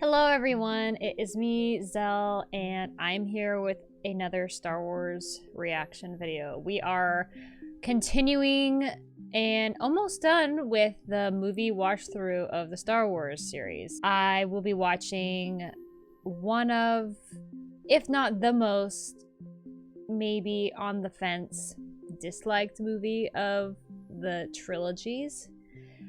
Hello everyone, it is me, Zell, and I'm here with another Star Wars reaction video. We are continuing and almost done with the movie watch through of the Star Wars series. I will be watching one of, if not the most, maybe on the fence, disliked movie of the trilogies.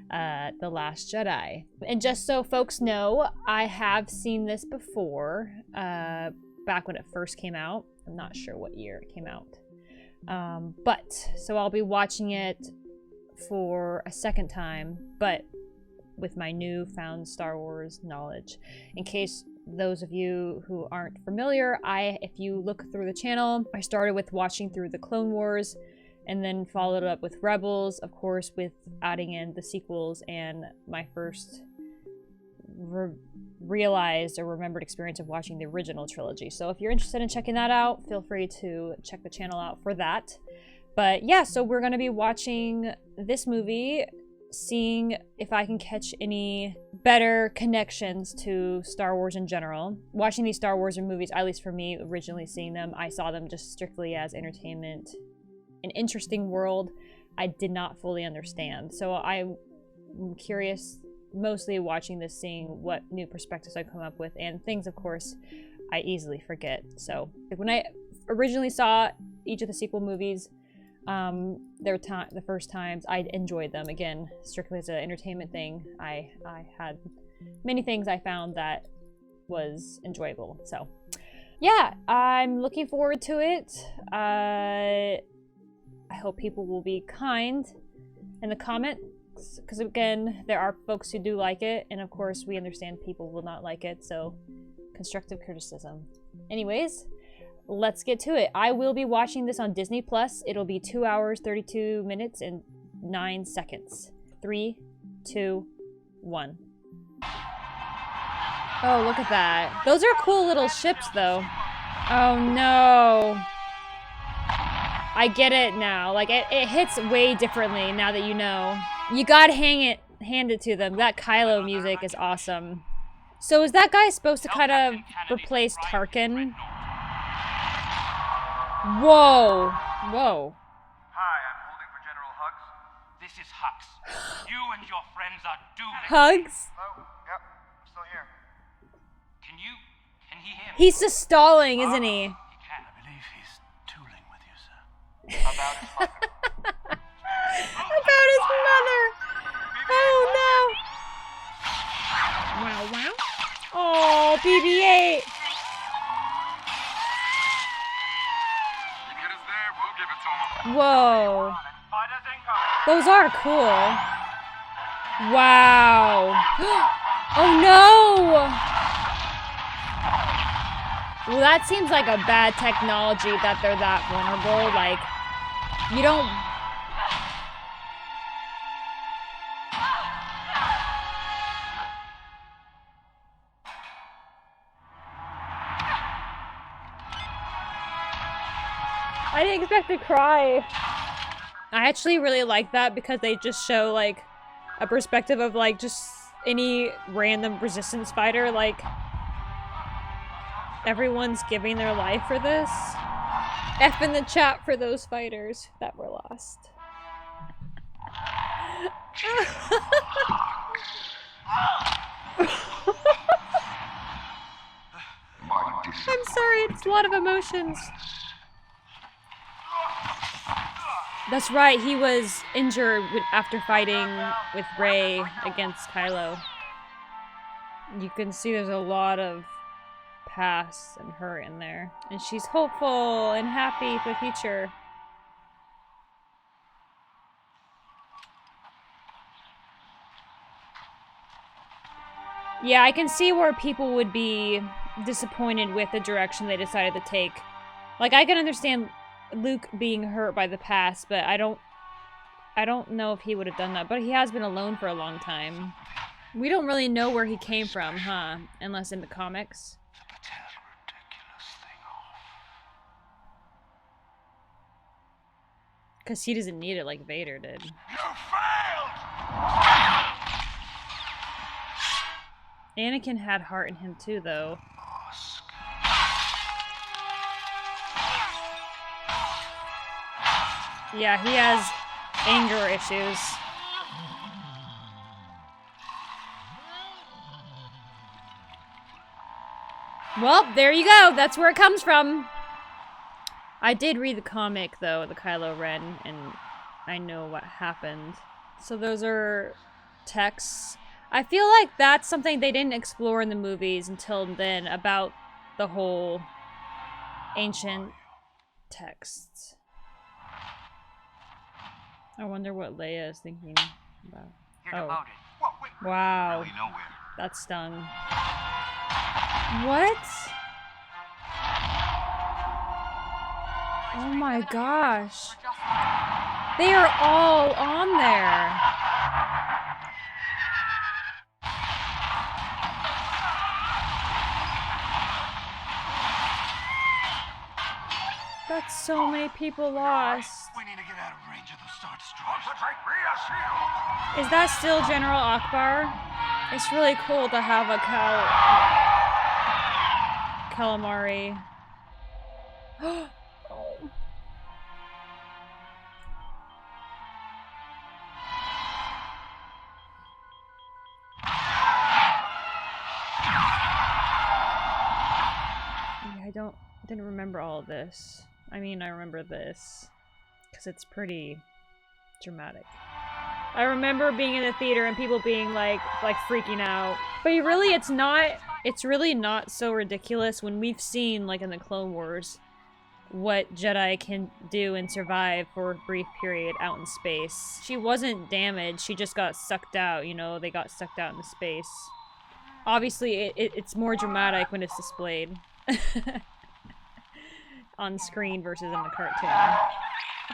The Last Jedi. And just so folks know, I have seen this before, back when it first came out. I'm not sure what year it came out. So I'll be watching it for a second time, but with my newfound Star Wars knowledge. In case those of you who aren't familiar, if you look through the channel, I started with watching through the Clone Wars, and then followed up with Rebels, of course, with adding in the sequels and my first realized or remembered experience of watching the original trilogy. So if you're interested in checking that out, feel free to check the channel out for that. But yeah, so we're gonna be watching this movie, seeing if I can catch any better connections to Star Wars in general. Watching these Star Wars movies, at least for me, originally seeing them, I saw them just strictly as entertainment. An interesting world I did not fully understand. So I'm curious, mostly watching this, seeing what new perspectives I come up with, and things, of course, I easily forget. So when I originally saw each of the sequel movies, the first times, I enjoyed them. Again, strictly as an entertainment thing. I had many things I found that was enjoyable. So yeah, I'm looking forward to it. I hope people will be kind in the comments, because again, there are folks who do like it, and of course we understand people will not like it, so constructive criticism. Anyways, let's get to it. I will be watching this on Disney Plus. It'll be 2 hours, 32 minutes, and 9 seconds. 3, 2, 1. Oh, look at that. Those are cool little ships, though. Oh no. I get it now. Like, it hits way differently now that you know. You gotta hand it to them. That Kylo music is awesome. So is that guy supposed to kind of replace Tarkin? Whoa. Whoa. Hi, I'm holding for General Hux. This is Hux. You and your friends are doomed. Hugs? Oh, yep, I'm still here. Can he hear me? He's just stalling, isn't he? He can. I believe he's tooling with you, sir. About his mother. About his mother. Oh no. Wow, wow. Oh, BB-8. Whoa. Those are cool. Wow. Oh no. Well, that seems like a bad technology that they're that vulnerable. Like, you don't... I didn't expect to cry. I actually really like that because they just show, like, a perspective of, like, just any random resistance fighter. Like, everyone's giving their life for this. F in the chat for those fighters that were lost. I'm sorry, it's a lot of emotions. That's right, he was injured after fighting with Rey against Kylo. You can see there's a lot of past and hurt in there. And she's hopeful and happy for the future. Yeah, I can see where people would be disappointed with the direction they decided to take. Like, I can understand Luke being hurt by the past, but I don't know if he would have done that. But he has been alone for a long time. We don't really know where he came from, huh? Unless in the comics. Because he doesn't need it like Vader did. You failed! Anakin had heart in him too, though. Yeah, he has anger issues. Well, there you go. That's where it comes from. I did read the comic, though, the Kylo Ren, and I know what happened. So those are texts. I feel like that's something they didn't explore in the movies until then, about the whole ancient texts. I wonder what Leia is thinking about. Oh. Wow. That stung. What? Oh my gosh. They are all on there. That's so many people lost. We need to get out of range of the Star Destroyers. Is that still General Akbar? It's really cool to have a calamari. Oh. Yeah, I didn't remember all of this. I mean, I remember this because it's pretty dramatic. I remember being in the theater and people being like freaking out. But it's really not so ridiculous when we've seen, like in the Clone Wars, what Jedi can do and survive for a brief period out in space. She wasn't damaged, she just got sucked out, you know, they got sucked out into space. Obviously, it's more dramatic when it's displayed on screen versus in the cartoon.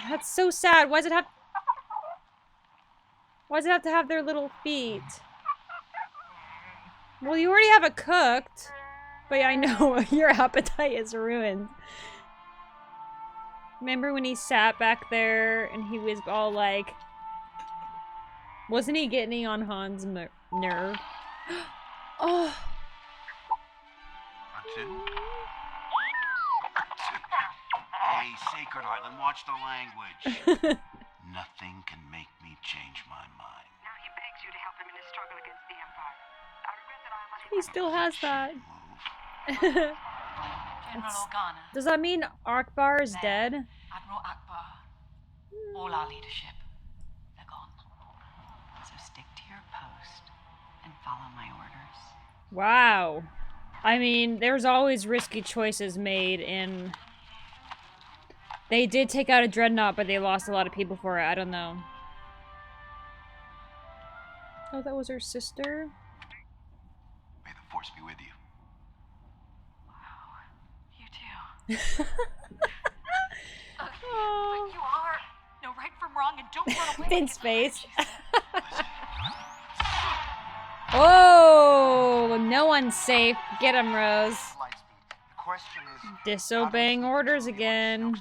That's so sad. Why does it have to have their little feet? Well, you already have it cooked. But I know your appetite is ruined. Remember when he sat back there and he was all like... Wasn't he getting on Han's nerve? Oh! Hey, Sacred Island, watch the language. Nothing can make me change my mind. Now he begs you to help him in his struggle against the Empire. I regret that I must... He still has that. General Organa. Does that mean Akbar is dead? Admiral Akbar. All our leadership. They're gone. So stick to your post and follow my orders. Wow. I mean, there's always risky choices made in... They did take out a dreadnought, but they lost a lot of people for it. I don't know. Oh, that was her sister? May the Force be with you. Wow. You too. Oh. But you are. Know right from wrong and don't run away. In space. Oh, no one's safe. Get him, Rose. Disobeying orders again. Union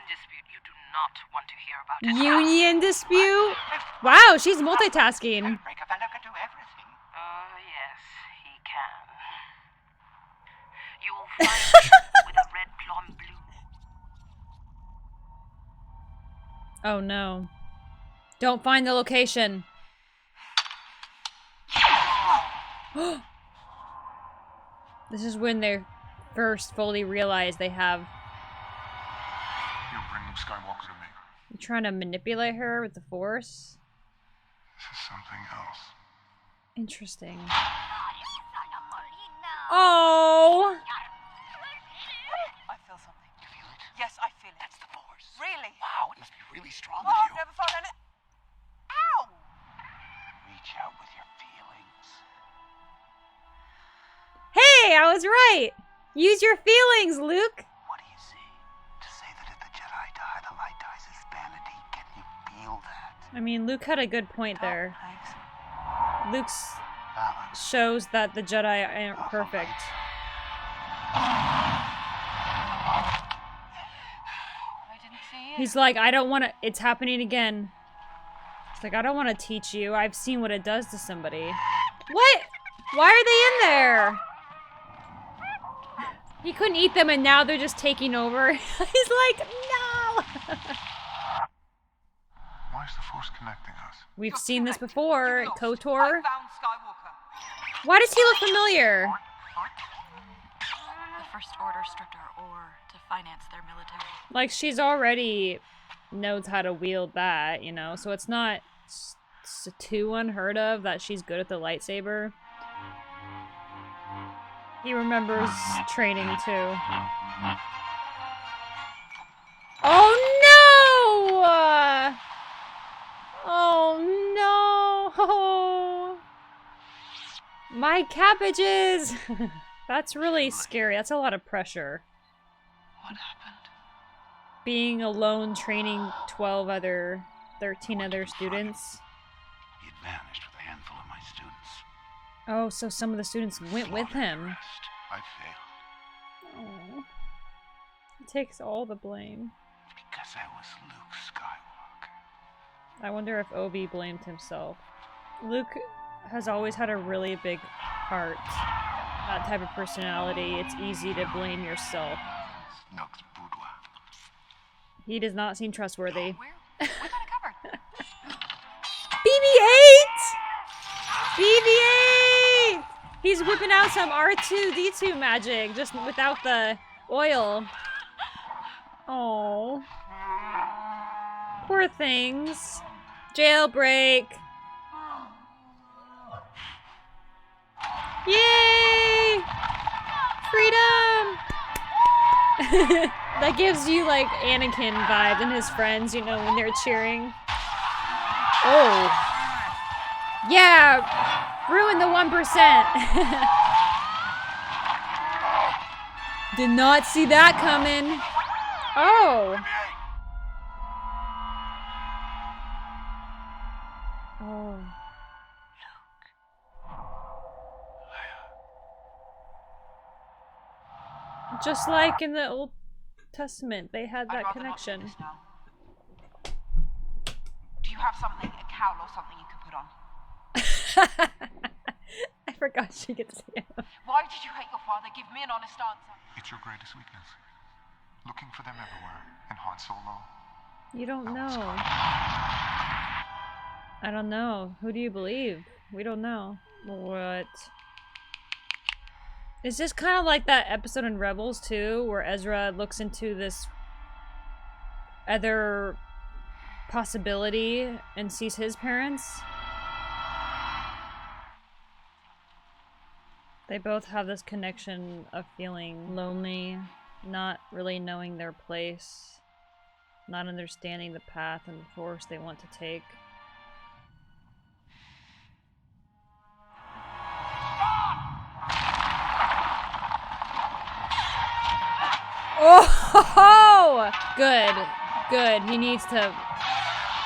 dispute you do not want to hear about. Union dispute? Wow, she's multitasking. Break a fellow can do everything. Yes, he can. You will find him with a red plum blue. Oh no. Don't find the location. This is when they first fully realize they have... You bring Luke Skywalker to me. You're trying to manipulate her with the Force? This is something else. Interesting. Oh! I feel something. You feel it? Yes, I feel it. That's the Force. Really? Wow, it must be really strong Oh, with I've you. never felt any... Ow! Reach out with your feelings. Hey, I was right! Use your feelings, Luke! What do you see? To say that if the Jedi die, the light dies is vanity. Can you feel that? I mean, Luke had a good point there. Thanks. Luke's Balance. shows that the Jedi aren't perfect. I didn't see it. He's like, I don't want to... It's happening again. It's like, I don't want to teach you. I've seen what it does to somebody. What? Why are they in there? He couldn't eat them and now they're just taking over. He's like, no! Why is the Force connecting us? We've seen this before. KOTOR. Why does he look familiar? The First Order stripped our ore to finance their military. Like, she's already knows how to wield that, you know? So it's not too unheard of that she's good at the lightsaber. He remembers training, too. Oh, no! Oh, no! My cabbages! That's really scary. That's a lot of pressure. What happened? Being alone training 13 other students. He had vanished with a handful of my students. Oh, so some of the students went with him. I failed. Oh. He takes all the blame. Because I was Luke Skywalker. I wonder if Obi blamed himself. Luke has always had a really big heart. That type of personality, it's easy to blame yourself. Snook's boudoir. He does not seem trustworthy. We got it covered. BB-8! BB-8! He's whipping out some R2-D2 magic, just without the oil. Oh, poor things. Jailbreak. Yay! Freedom! That gives you like Anakin vibes and his friends, you know, when they're cheering. Oh. Yeah! Ruin the 1%! Did not see that coming. Oh. Oh. Just like in the Old Testament, they had that connection. Do you have something, a cowl or something you could put on? I forgot she gets him. Why did you hate your father? Give me an honest answer. It's your greatest weakness. Looking for them everywhere. And Han Solo. You don't know. I don't know. Who do you believe? We don't know. What? Is this kind of like that episode in Rebels too, where Ezra looks into this other possibility and sees his parents? They both have this connection of feeling lonely, not really knowing their place, not understanding the path and the Force they want to take. Oh, good, good. He needs to.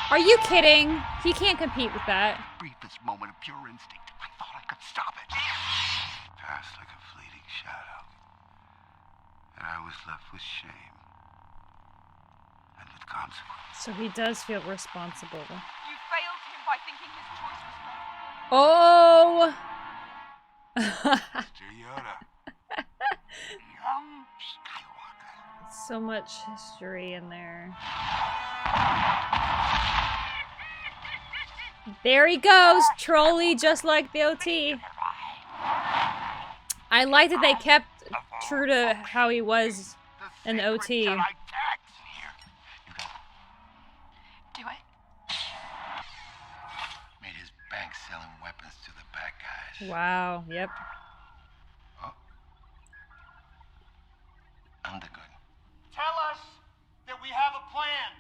Are you kidding? He can't compete with that. Briefest moment of pure instinct. I thought I could stop it. Passed like a fleeting shadow. And I was left with shame. And with consequence. So he does feel responsible. You failed him by thinking his choice was wrong. Oh! Mr. Yoda. Young Skywalker. So much history in there. There he goes, trolley just like the OT. I like that they kept true to how he was in the OT. Here, you got Do it. made his bank selling weapons to the bad guys. Wow, yep. Oh. Undergood. Tell us that we have a plan.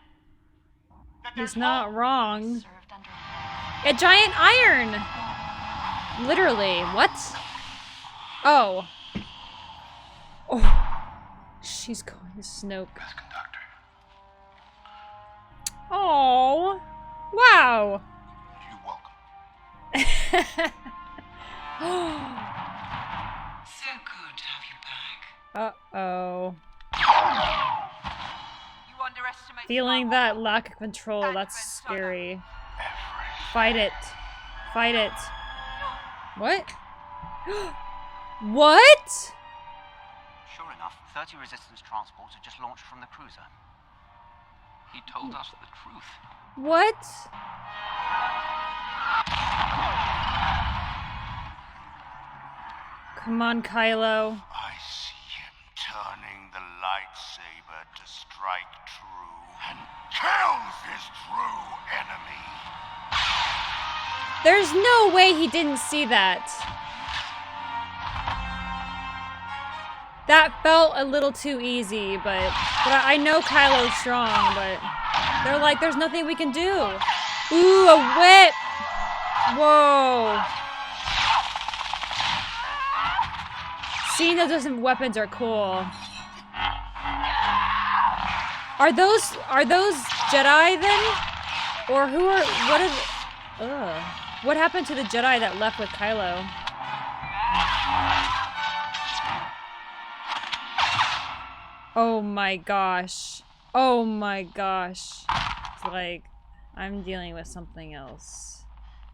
That He's there's not hope. wrong. Served under A giant iron! Literally, what? Oh. Oh. She's going to Snoke. Best conductor. Oh. Wow. You're welcome. so good to have you back. Uh-oh. You underestimate Feeling Skywalker. that lack of control, that's scary. Fight it. Fight it. What? What? Sure enough, 30 resistance transports had just launched from the cruiser. He told us the truth. What? Come on, Kylo. I see him turning the lightsaber to strike true and kills his true enemy. There's no way he didn't see that. That felt a little too easy, but I know Kylo's strong, but they're like, there's nothing we can do. Ooh, a whip! Whoa. Seeing those weapons are cool. Are those Jedi then? Or who are, what is, ugh. What happened to the Jedi that left with Kylo? Oh my gosh. Oh my gosh. It's like, I'm dealing with something else.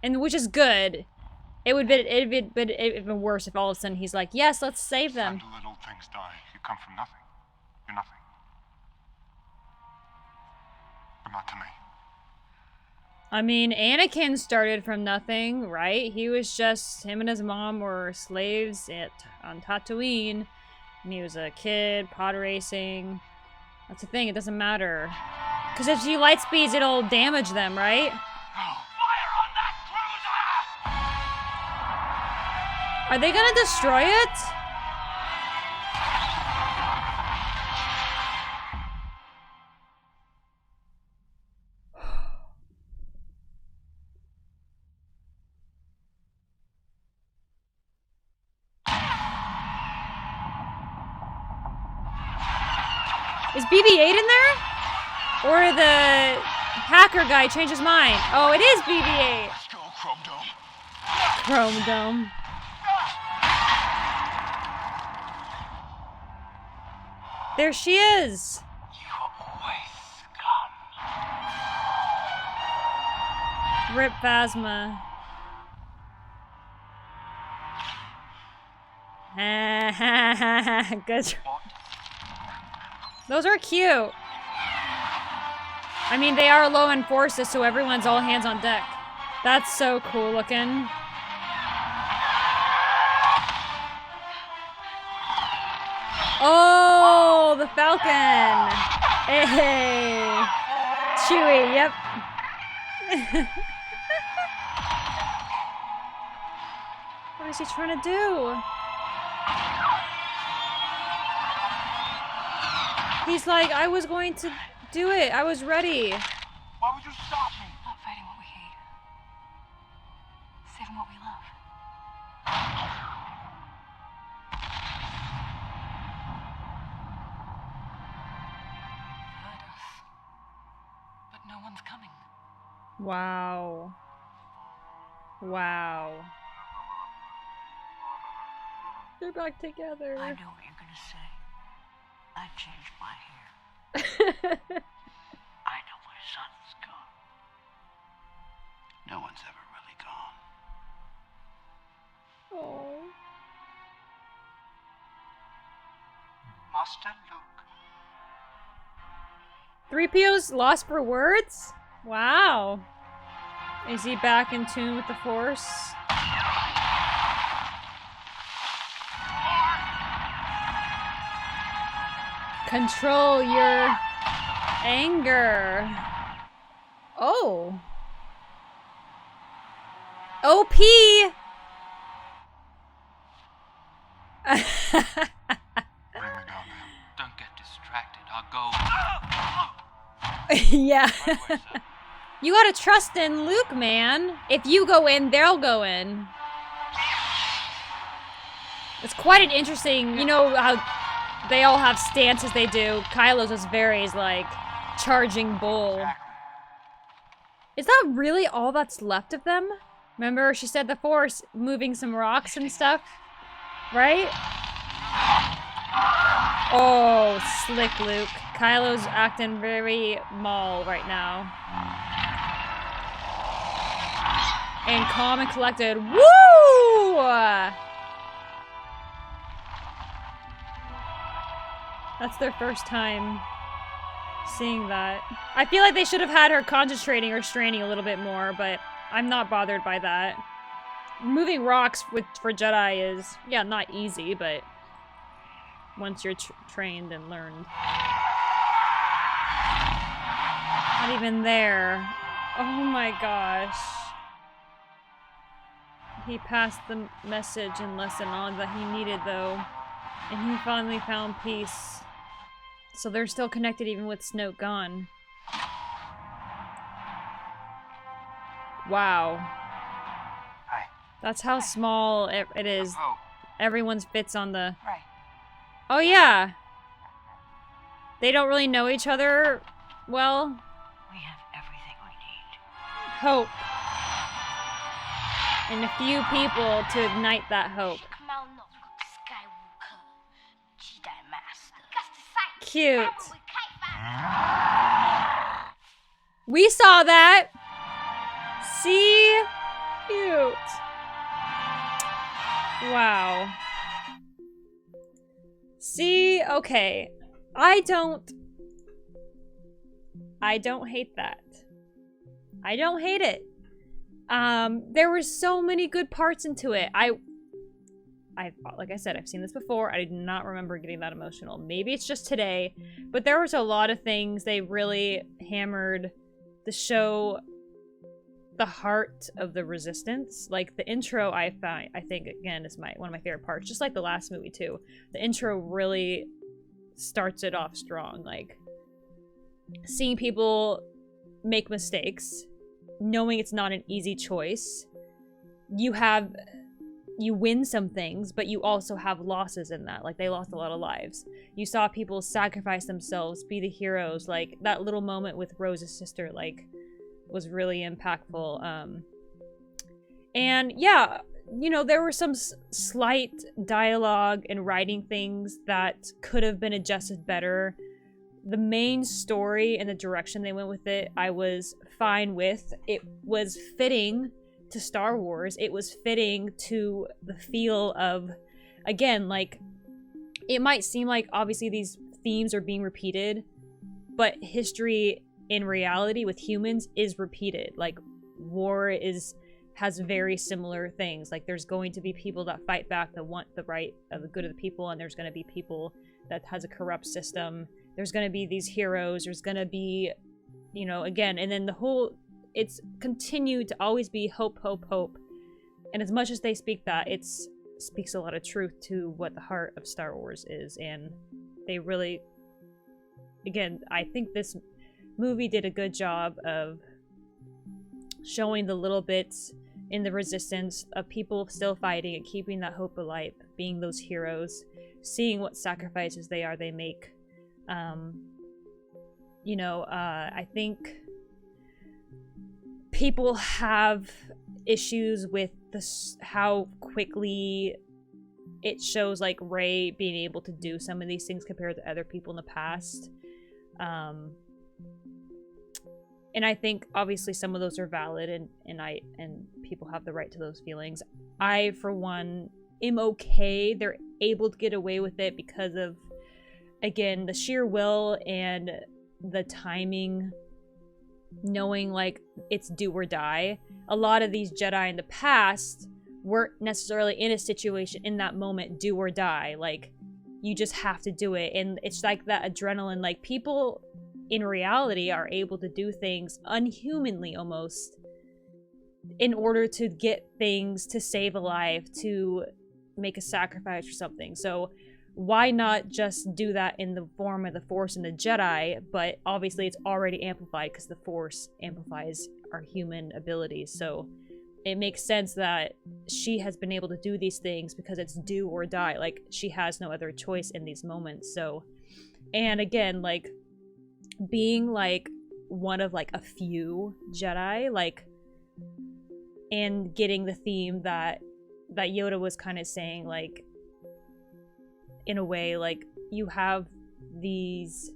And which is good. It'd been worse if all of a sudden he's like, yes, let's save them. Find little things die. You come from nothing. You're nothing. But not to me. I mean, Anakin started from nothing, right? He was just, him and his mom were slaves on Tatooine. And he was a kid, pod racing. That's the thing, it doesn't matter. Because if you light speeds, it'll damage them, right? Fire on that cruiser! Are they gonna destroy it? Is BB-8 in there? Or did the hacker guy change his mind? Oh, it is BB-8. Let's go, Chrome Dome. Chrome Dome. There she is. You always scum. Rip Phasma. Good. Those are cute. I mean, they are low in forces, so everyone's all hands on deck. That's so cool looking. Oh, the Falcon. Hey. Chewie, yep. What is he trying to do? He's like, I was going to do it. I was ready. Why would you stop me? Not fighting what we hate. Saving what we love. Heard us. But no one's coming. Wow. Wow. They're back together. I know what you're gonna say. I changed my hair. I know my son's gone. No one's ever really gone. Oh. Master Luke. 3PO's lost for words? Wow. Is he back in tune with the Force? Control your anger. Oh. OP! Bring me down there. Don't get distracted. I'll go. Yeah. You gotta trust in Luke, man. If you go in, they'll go in. It's quite an interesting, you know how they all have stances they do. Kylo's is very like charging bull. Is that really all that's left of them? Remember she said the Force moving some rocks and stuff, right? Oh, slick Luke. Kylo's acting very Maul right now. And calm and collected. Woo! That's their first time seeing that. I feel like they should have had her concentrating or straining a little bit more, but I'm not bothered by that. Moving rocks for Jedi is, yeah, not easy, but once you're trained and learned. Not even there. Oh my gosh. He passed the message and lesson on that he needed, though. And he finally found peace. So they're still connected even with Snoke gone. Wow. Hi. That's how small it is. Oh. Everyone's fits on the... Right. Oh yeah. They don't really know each other well. We have everything we need. Hope. And a few people to ignite that hope. Cute. We saw that. See? Cute. Wow. See? Okay. I don't hate that. I don't hate it. There were so many good parts into it. Like I said, I've seen this before. I did not remember getting that emotional. Maybe it's just today, but there was a lot of things they really hammered to show the heart of the resistance. Like the intro, I think again is one of my favorite parts. Just like the last movie too. The intro really starts it off strong. Like seeing people make mistakes, knowing it's not an easy choice. You win some things, but you also have losses in that. Like, they lost a lot of lives. You saw people sacrifice themselves, be the heroes. Like, that little moment with Rose's sister, like, was really impactful. And, yeah, you know, there were some slight dialogue and writing things that could have been adjusted better. The main story and the direction they went with it, I was fine with. It was fitting to Star Wars. It was fitting to the feel of, again, like, it might seem like obviously these themes are being repeated, but history in reality with humans is repeated. Like, war has very similar things. Like, there's going to be people that fight back, that want the right of the good of the people, and there's going to be people that has a corrupt system. There's going to be these heroes. There's going to be, you know, again, and then the whole, it's continued to always be hope, hope, hope. And as much as they speak that, it speaks a lot of truth to what the heart of Star Wars is. And they really, again, I think this movie did a good job of showing the little bits in the resistance of people still fighting and keeping that hope alive, being those heroes, seeing what sacrifices they make. You know, I think people have issues with how quickly it shows like Rey being able to do some of these things compared to other people in the past. And I think obviously some of those are valid, and people have the right to those feelings. I, for one, am okay. They're able to get away with it because of, again, the sheer will and the timing, knowing like it's do or die. A lot of these Jedi in the past weren't necessarily in a situation in that moment do or die. Like, you just have to do it, and it's like that adrenaline. Like, people in reality are able to do things unhumanly almost in order to get things, to save a life, to make a sacrifice or something. So why not just do that in the form of the Force and the Jedi? But obviously it's already amplified because the Force amplifies our human abilities. So it makes sense that she has been able to do these things because it's do or die. Like, she has no other choice in these moments. So, and again, like, being like one of like a few Jedi, like, and getting the theme that Yoda was kind of saying, like, in a way, like, you have these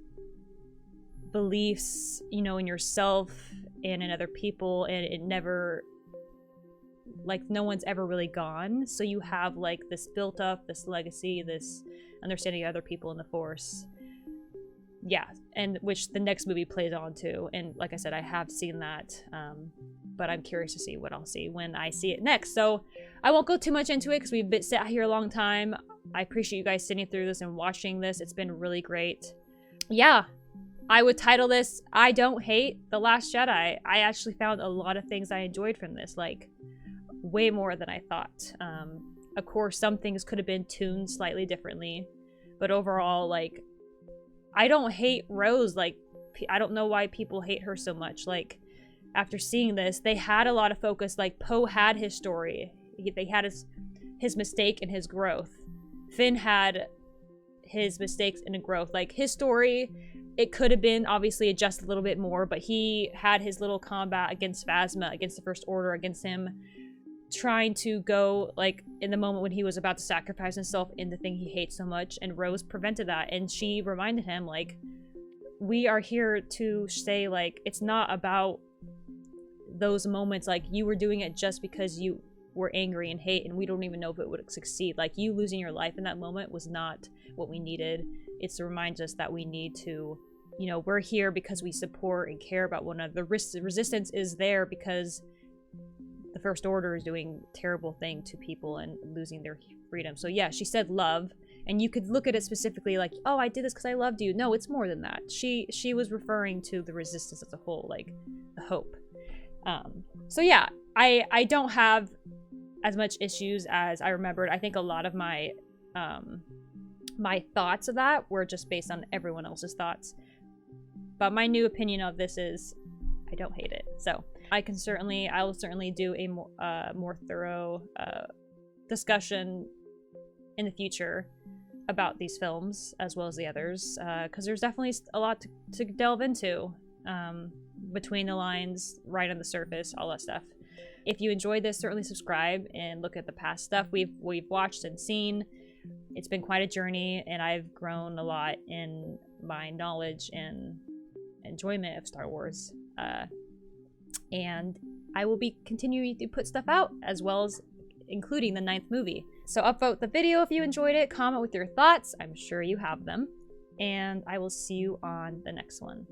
beliefs, you know, in yourself and in other people, and it never, like, no one's ever really gone. So you have like this built up, this legacy, this understanding of other people in the Force. yeah, and which the next movie plays on to. And like I said, I have seen that, but I'm curious to see what I'll see when I see it next. So I won't go too much into it because we've been sat here a long time. I appreciate you guys sitting through this and watching this. It's been really great. Yeah, I would title this, I Don't Hate The Last Jedi. I actually found a lot of things I enjoyed from this, like way more than I thought. Of course, some things could have been tuned slightly differently, but overall, like, I don't hate Rose. Like, I don't know why people hate her so much. Like, after seeing this, they had a lot of focus. Like, Poe had his story. They had his mistake and his growth. Finn had his mistakes and a growth. Like, his story, it could have been obviously adjusted a little bit more, but he had his little combat against Phasma, against the First Order, against him trying to go, like, in the moment when he was about to sacrifice himself in the thing he hates so much, and Rose prevented that, and she reminded him, like, we are here to say, like, it's not about those moments, like, you were doing it just because you were angry and hate, and we don't even know if it would succeed. Like, you losing your life in that moment was not what we needed. It's to remind us that we need to, you know, we're here because we support and care about one another. The resistance is there because the First Order is doing terrible thing to people and losing their freedom. So yeah, she said love, and you could look at it specifically like, oh, I did this because I loved you. No, it's more than that. She was referring to the resistance as a whole, like the hope. So yeah, I don't have as much issues as I remembered. I think a lot of my my thoughts of that were just based on everyone else's thoughts. But my new opinion of this is I don't hate it. So I will certainly do a more thorough discussion in the future about these films as well as the others, because there's definitely a lot to delve into, between the lines, right on the surface, all that stuff. If you enjoyed this, certainly subscribe and look at the past stuff we've watched and seen. It's been quite a journey, and I've grown a lot in my knowledge and enjoyment of Star Wars. And I will be continuing to put stuff out, as well as including the 9th movie. So upvote the video if you enjoyed it, comment with your thoughts, I'm sure you have them, and I will see you on the next one.